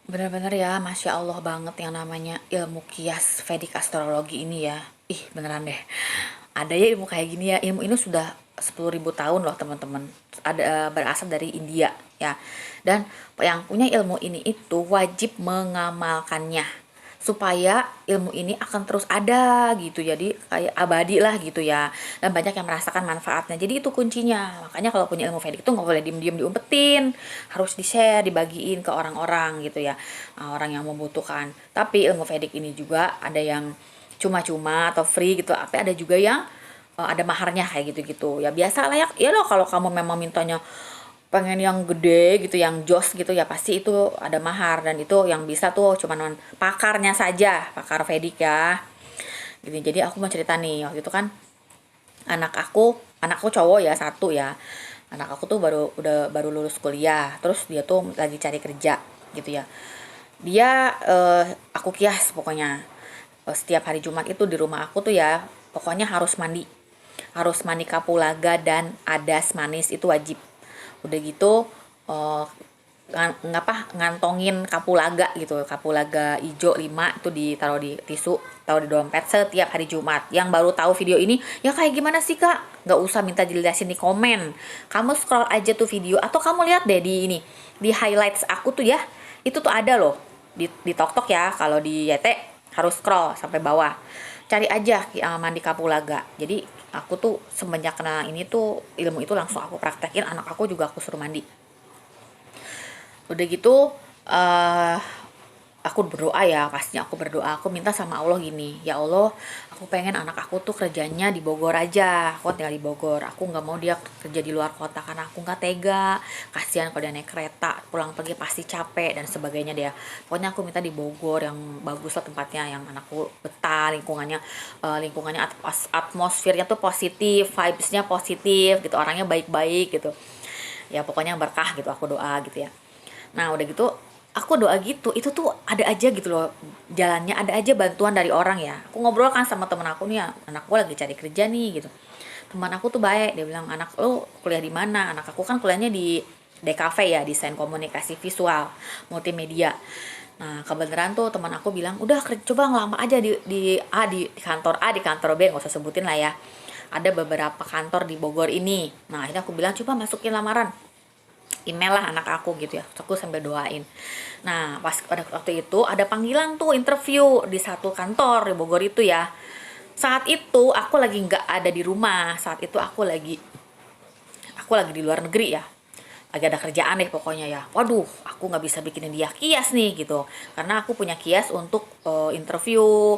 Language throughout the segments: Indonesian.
Bener-bener ya, Masya Allah banget yang namanya ilmu kias Vedic astrologi ini ya. Ih, beneran deh. Ada ya ilmu kayak gini ya. Ilmu ini sudah 10.000 tahun loh teman-teman. Ada berasal dari India ya. Dan yang punya ilmu ini itu wajib mengamalkannya supaya ilmu ini akan terus ada gitu, jadi kayak abadi lah gitu ya, dan banyak yang merasakan manfaatnya. Jadi itu kuncinya, makanya kalau punya ilmu Vedic itu nggak boleh diem-diem diumpetin, harus di share, dibagiin ke orang-orang gitu ya, orang yang membutuhkan. Tapi ilmu Vedic ini juga ada yang cuma-cuma atau free gitu, tapi ada juga yang ada maharnya kayak gitu-gitu ya. Biasa lah ya, ya loh, kalau kamu memang mintanya pengen yang gede gitu, yang jos gitu ya, pasti itu ada mahar, dan itu yang bisa tuh cuman pakarnya saja, pakar Vedic ya. Gitu. Jadi aku mau cerita nih, waktu itu kan anakku cowok ya, satu ya. Anak aku tuh baru lulus kuliah, terus dia tuh lagi cari kerja gitu ya. Dia aku kias pokoknya. Setiap hari Jumat itu di rumah aku tuh ya, pokoknya harus mandi. Harus mandi kapulaga dan adas manis itu wajib. Udah gitu eh, ngantongin kapulaga gitu, kapulaga ijo 5 itu ditaruh di tisu, taruh di dompet setiap hari Jumat. Yang baru tahu video ini ya kayak gimana sih kak, nggak usah minta dijelasin di komen, kamu scroll aja tuh video, atau kamu lihat deh di ini, di highlights aku tuh ya, itu tuh ada loh di tok tok ya. Kalau di YT harus scroll sampai bawah, cari aja mandi kapulaga. Jadi aku tuh semenjak kena ini tuh ilmu itu langsung aku praktekin, anak aku juga aku suruh mandi. Udah gitu eh aku berdoa ya, pastinya aku berdoa, aku minta sama Allah gini, ya Allah, aku pengen anak aku tuh kerjanya di Bogor aja, aku tinggal di Bogor, aku nggak mau dia kerja di luar kota karena aku nggak tega, kasihan kalau dia naik kereta pulang pergi pasti capek dan sebagainya dia. Pokoknya aku minta di Bogor yang bagus lah tempatnya, yang anakku betah, lingkungannya atmosfernya tuh positif, vibesnya positif gitu, orangnya baik-baik gitu ya, pokoknya berkah gitu, aku doa gitu ya. Nah udah gitu aku doa gitu, itu tuh ada aja gitu loh jalannya, ada aja bantuan dari orang ya. Aku ngobrol kan sama temen aku nih ya, anak gue lagi cari kerja nih gitu. Teman aku tuh baik, dia bilang, anak lo kuliah di mana? Anak aku kan kuliahnya di DKV ya, desain komunikasi visual multimedia. Nah kebenaran tuh teman aku bilang, udah coba ngelamar aja di kantor A, di kantor B, nggak usah sebutin lah ya. Ada beberapa kantor di Bogor ini. Nah akhirnya aku bilang, coba masukin lamaran, email lah anak aku gitu ya. Terus aku sambil doain. Nah pas pada waktu itu ada panggilan tuh interview di satu kantor di Bogor itu ya. Saat itu aku lagi nggak ada di rumah, saat itu aku lagi di luar negeri ya, lagi ada kerjaan deh pokoknya ya. Waduh, aku nggak bisa bikinin dia kias nih gitu, karena aku punya kias untuk interview,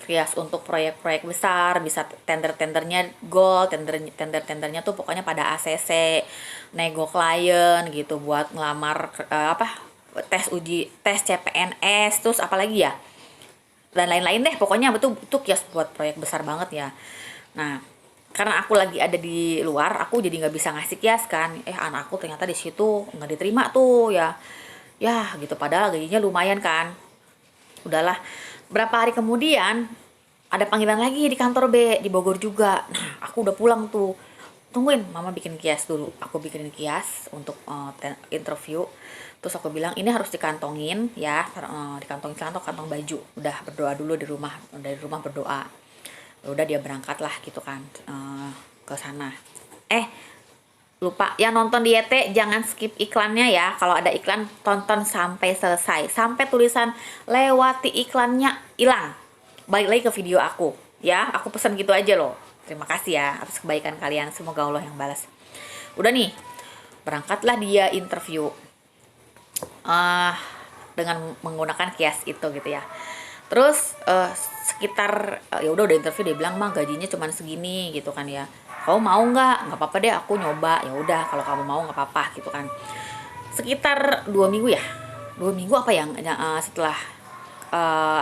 kias untuk proyek-proyek besar, bisa tender-tendernya gold, tender-tendernya tuh pokoknya pada ACC, nego klien gitu, buat ngelamar tes CPNS, terus apalagi ya, dan lain-lain deh pokoknya. Betul itu kias buat proyek besar banget ya. Nah karena aku lagi ada di luar, aku jadi nggak bisa ngasih kias kan. Anak aku ternyata di situ nggak diterima tuh ya, ya gitu, padahal gajinya lumayan kan. Udahlah, berapa hari kemudian ada panggilan lagi di kantor B di Bogor juga. Nah aku udah pulang tuh, tungguin mama bikin kias dulu. Aku bikinin kias untuk interview. Terus aku bilang ini harus dikantongin ya, dikantongin kantong baju. Udah berdoa dulu di rumah, dari rumah berdoa. Udah dia berangkat lah gitu kan, ke sana. eh Lupa yang nonton di YT jangan skip iklannya ya, kalau ada iklan tonton sampai selesai, sampai tulisan lewati iklannya hilang, balik lagi ke video aku ya. Aku pesan gitu aja loh. Terima kasih ya atas kebaikan kalian, semoga Allah yang balas. Udah nih, berangkatlah dia interview uh, dengan menggunakan kias itu gitu ya. Terus sekitar ya udah interview, dia bilang mah gajinya cuma segini gitu kan ya. Kamu mau nggak apa-apa deh aku nyoba, ya udah kalau kamu mau nggak apa-apa gitu kan. Sekitar 2 minggu ya, 2 minggu apa yang setelah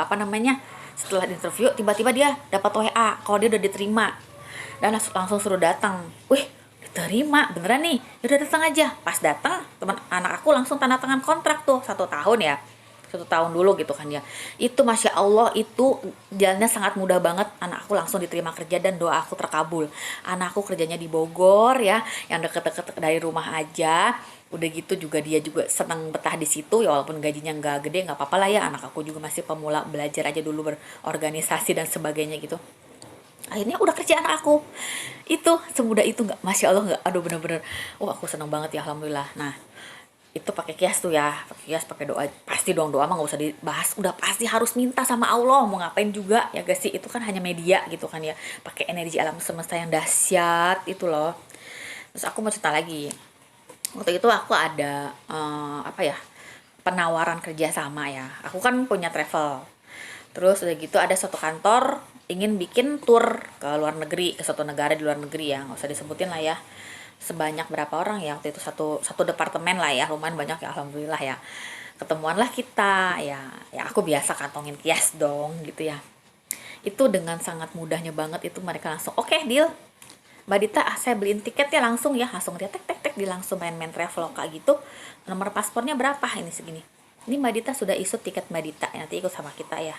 apa namanya, setelah interview tiba-tiba dia dapat WA kalau dia udah diterima, dan langsung suruh datang. Wih, diterima beneran nih, ya udah datang aja. Pas datang teman anak aku langsung tanda tangan kontrak tuh 1 tahun ya, 1 tahun dulu gitu kan ya. Itu Masya Allah, itu jalannya sangat mudah banget. Anak aku langsung diterima kerja dan doa aku terkabul. Anak aku kerjanya di Bogor ya, yang deket-deket dari rumah aja. Udah gitu juga dia juga senang betah di situ ya, walaupun gajinya nggak gede, nggak apa-apa lah ya. Anak aku juga masih pemula, belajar aja dulu berorganisasi dan sebagainya gitu. Akhirnya udah kerjaan aku itu semudah itu, nggak, Masya Allah, nggak, aduh bener-bener, aku seneng banget ya, alhamdulillah. Nah, itu pakai kias tuh ya, pakai kias, pakai doa, pasti dong, doa mah nggak usah dibahas, udah pasti harus minta sama Allah, mau ngapain juga ya guys sih, itu kan hanya media gitu kan ya, pakai energi alam semesta yang dahsyat itu loh. Terus aku mau cerita lagi, waktu itu aku ada apa ya, penawaran kerja sama ya, aku kan punya travel. Terus udah gitu ada satu kantor ingin bikin tour ke luar negeri, ke suatu negara di luar negeri ya, nggak usah disebutin lah ya. Sebanyak berapa orang ya waktu itu, satu satu departemen lah ya, lumayan banyak ya, alhamdulillah ya. Ketemuan lah kita ya, ya aku biasa kantongin kias dong gitu ya. Itu dengan sangat mudahnya banget itu mereka langsung, oke, deal. Mbak Dita, saya beliin tiketnya langsung ya, langsung dia tek tek tek, di langsung main-main traveloka gitu. Nomor paspornya berapa, ini segini. Ini Mbak Dita sudah isut tiket Mbak Dita, nanti ikut sama kita ya.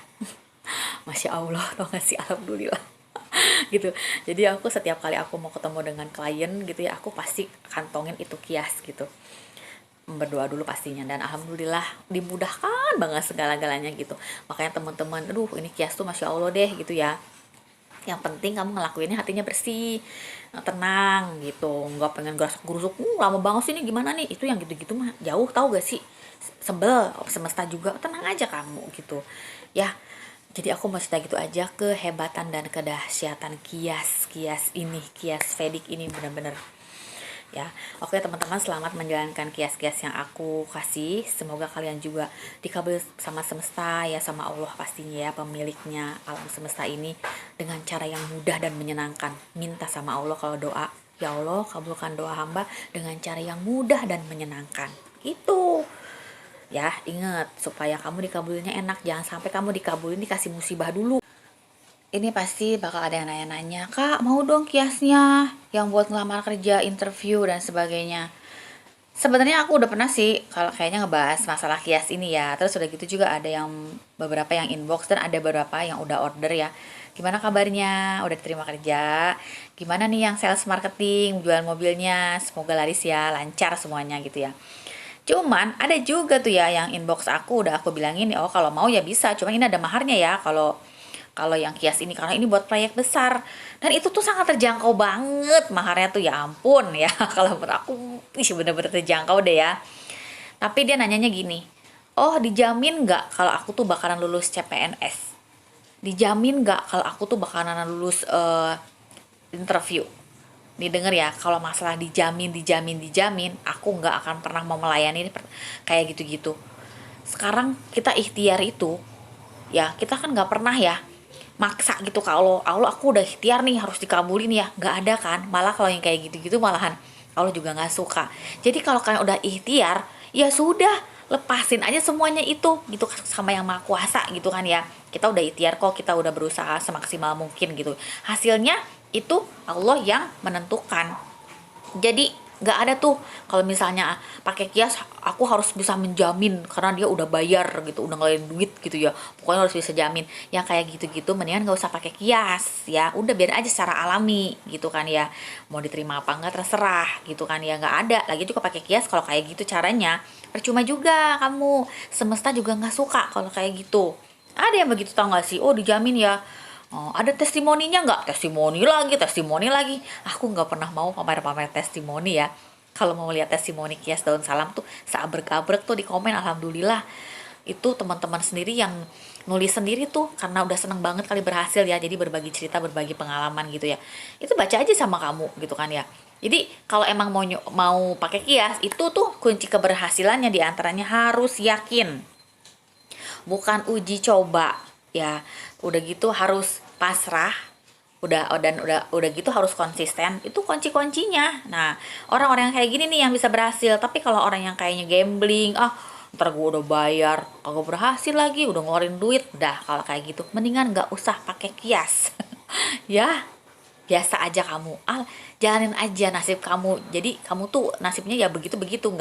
Masya Allah, tau gak sih, alhamdulillah. Gitu. Jadi aku setiap kali aku mau ketemu dengan klien gitu ya, aku pasti kantongin itu kias gitu, berdoa dulu pastinya, dan alhamdulillah dimudahkan banget segala-galanya gitu. Makanya teman-teman, aduh ini kias tuh Masya Allah deh gitu ya. Yang penting kamu ngelakuinnya hatinya bersih, tenang gitu, nggak pengen gerasak gerusuk, lama banget sih ini gimana nih, itu yang gitu-gitu mah jauh, tahu gak sih, sebel semesta juga, tenang aja kamu gitu ya. Jadi aku mau cerita gitu aja, kehebatan dan kedahsyatan kias ini, kias Vedic ini bener-bener ya. Oke teman-teman, selamat menjalankan kias-kias yang aku kasih. Semoga kalian juga dikabul sama semesta ya, sama Allah pastinya ya, pemiliknya alam semesta ini, dengan cara yang mudah dan menyenangkan. Minta sama Allah kalau doa, ya Allah kabulkan doa hamba dengan cara yang mudah dan menyenangkan itu ya. Ingat, supaya kamu dikabulinya enak, jangan sampai kamu dikabulin dikasih musibah dulu. Ini pasti bakal ada yang nanya-nanya, Kak mau dong kiasnya yang buat ngelamar kerja, interview dan sebagainya. Sebenarnya aku udah pernah sih kalau kayaknya ngebahas masalah kias ini ya. Terus udah gitu juga ada yang beberapa yang inbox dan ada beberapa yang udah order ya. Gimana kabarnya? Udah diterima kerja? Gimana nih yang sales marketing, jualan mobilnya? Semoga laris ya, lancar semuanya gitu ya. Cuman ada juga tuh ya yang inbox aku, udah aku bilangin, oh kalau mau ya bisa, cuman ini ada maharnya ya kalau kalau yang kias ini, karena ini buat proyek besar, dan itu tuh sangat terjangkau banget maharnya tuh, ya ampun ya. Kalau menurut aku bener-bener terjangkau deh ya. Tapi dia nanyanya gini, oh dijamin nggak kalau aku tuh bakalan lulus CPNS, dijamin nggak kalau aku tuh bakalan lulus interview. Didengar ya, kalau masalah dijamin, aku nggak akan pernah mau melayani kayak gitu-gitu. Sekarang kita ikhtiar itu ya, kita kan nggak pernah ya maksa gitu, kalau Allah aku udah ikhtiar nih harus dikabulin ya, nggak ada kan. Malah kalau yang kayak gitu-gitu malahan Allah juga nggak suka. Jadi kalau kalian udah ikhtiar, ya sudah, lepasin aja semuanya itu gitu kan, sama yang maha kuasa gitu kan ya. Kita udah ikhtiar kok, kita udah berusaha semaksimal mungkin gitu, hasilnya itu Allah yang menentukan. Jadi nggak ada tuh kalau misalnya pakai kias aku harus bisa menjamin karena dia udah bayar gitu, udah ngeluarin duit gitu ya, pokoknya harus bisa jamin. Yang kayak gitu-gitu mendingan nggak usah pakai kias ya, udah biar aja secara alami gitu kan ya. Mau diterima apa enggak terserah gitu kan ya, nggak ada lagi juga pakai kias kalau kayak gitu caranya, percuma juga kamu, semesta juga nggak suka kalau kayak gitu. Ada yang begitu, tau gak sih, oh dijamin ya. Oh, ada testimoninya nggak? Testimoni lagi. Aku nggak pernah mau pamer-pamer testimoni ya. Kalau mau lihat testimoni kias daun salam tuh seabrek-abrek tuh di komen, alhamdulillah. Itu teman-teman sendiri yang nulis sendiri tuh karena udah seneng banget kali berhasil ya. Jadi berbagi cerita, berbagi pengalaman gitu ya. Itu baca aja sama kamu gitu kan ya. Jadi kalau emang mau pakai kias, itu tuh kunci keberhasilannya diantaranya harus yakin, bukan uji coba ya. Udah gitu harus pasrah, udah gitu harus konsisten, itu kunci-kuncinya. Nah, orang-orang yang kayak gini nih yang bisa berhasil. Tapi kalau orang yang kayaknya gambling, ntar gue udah bayar kagak berhasil lagi, udah ngeluarin duit, udah kalau kayak gitu mendingan nggak usah pakai kias. Ya biasa aja kamu, jalanin aja nasib kamu. Jadi kamu tuh nasibnya ya begitu begitu,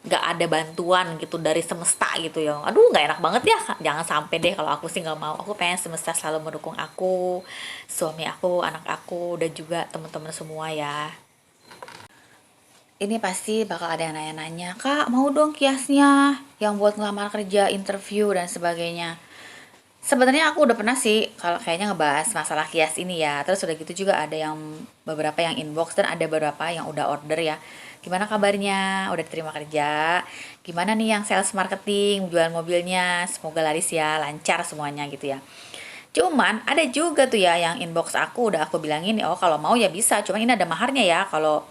nggak ada bantuan gitu dari semesta gitu ya. Aduh, nggak enak banget ya. Jangan sampai deh, kalau aku sih nggak mau. Aku pengen semesta selalu mendukung aku, suami aku, anak aku, dan juga teman-teman semua ya. Ini pasti bakal ada yang nanya-nanya, Kak mau dong kiasnya yang buat ngelamar kerja, interview, dan sebagainya. Sebenarnya aku udah pernah sih kalau kayaknya ngebahas masalah kias ini ya. Terus udah gitu juga ada yang beberapa yang inbox dan ada beberapa yang udah order ya. Gimana kabarnya? Udah terima kerja? Gimana nih yang sales marketing, jual mobilnya? Semoga laris ya, lancar semuanya gitu ya. Cuman ada juga tuh ya yang inbox aku udah aku bilangin, oh kalau mau ya bisa, cuman ini ada maharnya ya kalau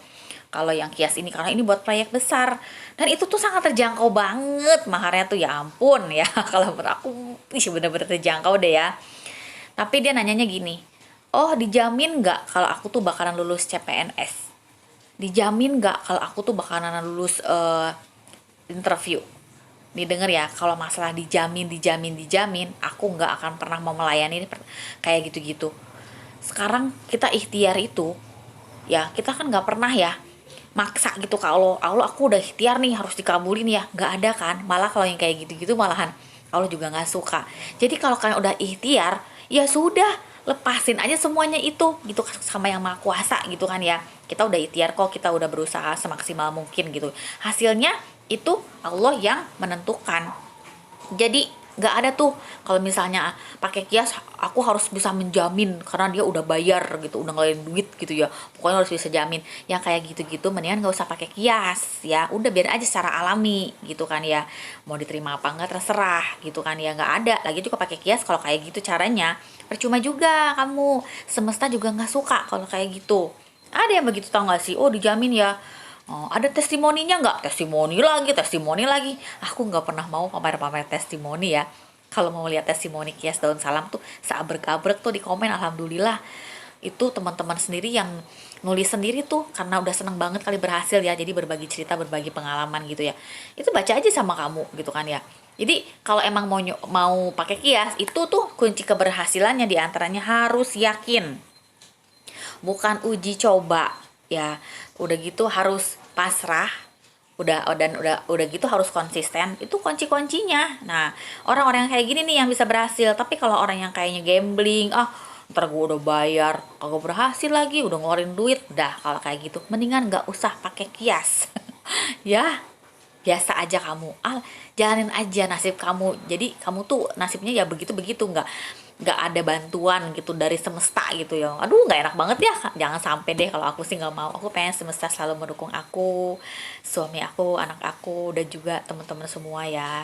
kalau yang kias ini, karena ini buat proyek besar dan itu tuh sangat terjangkau banget maharnya tuh, ya ampun ya. Kalau menurut aku ih bener-bener terjangkau deh ya. Tapi dia nanyanya gini, oh dijamin nggak kalau aku tuh bakalan lulus CPNS, dijamin nggak kalau aku tuh bakalan lulus interview. Nih denger ya, kalau masalah dijamin, aku nggak akan pernah mau melayani kayak gitu-gitu. Sekarang kita ikhtiar itu, ya kita kan nggak pernah ya maksa gitu. Kalau Allah aku udah ikhtiar nih harus dikabulin ya, nggak ada kan. Malah kalau yang kayak gitu-gitu malahan Allah juga nggak suka. Jadi kalau kalian udah ikhtiar, ya sudah, lepasin aja semuanya itu gitu sama yang maha kuasa gitu kan ya. Kita udah ikhtiar kok, kita udah berusaha semaksimal mungkin gitu, hasilnya itu Allah yang menentukan. Jadi nggak ada tuh kalau misalnya pakai kias aku harus bisa menjamin karena dia udah bayar gitu, udah ngeluarin duit gitu ya, pokoknya harus bisa jamin. Yang kayak gitu-gitu mendingan nggak usah pakai kias ya, udah biar aja secara alami gitu kan ya. Mau diterima apa enggak terserah gitu kan ya, nggak ada lagi juga pakai kias kalau kayak gitu caranya. Percuma juga kamu, semesta juga nggak suka kalau kayak gitu. Ada yang begitu, tau nggak sih, oh dijamin ya. Oh, ada testimoninya nggak? Testimoni lagi. Aku nggak pernah mau pamer-pamer testimoni ya. Kalau mau lihat testimoni kias daun salam tuh seabrek-abrek tuh di komen, alhamdulillah. Itu teman-teman sendiri yang nulis sendiri tuh karena udah seneng banget kali berhasil ya. Jadi berbagi cerita, berbagi pengalaman gitu ya. Itu baca aja sama kamu gitu kan ya. Jadi kalau emang mau pakai kias, itu tuh kunci keberhasilannya diantaranya harus yakin, bukan uji coba ya. Udah gitu harus pasrah, udah gitu harus konsisten. Itu kunci-kuncinya. Nah, orang-orang yang kayak gini nih yang bisa berhasil. Tapi kalau orang yang kayaknya gambling, ntar gue udah bayar kagak berhasil lagi, udah ngeluarin duit, dah kalau kayak gitu mendingan nggak usah pakai kias. Ya, biasa aja kamu, jalanin aja nasib kamu. Jadi kamu tuh nasibnya ya begitu begitu, nggak ada bantuan gitu dari semesta gitu ya. Aduh, nggak enak banget ya. Jangan sampai deh, kalau aku sih nggak mau. Aku pengen semesta selalu mendukung aku, suami aku, anak aku, dan juga teman-teman semua ya.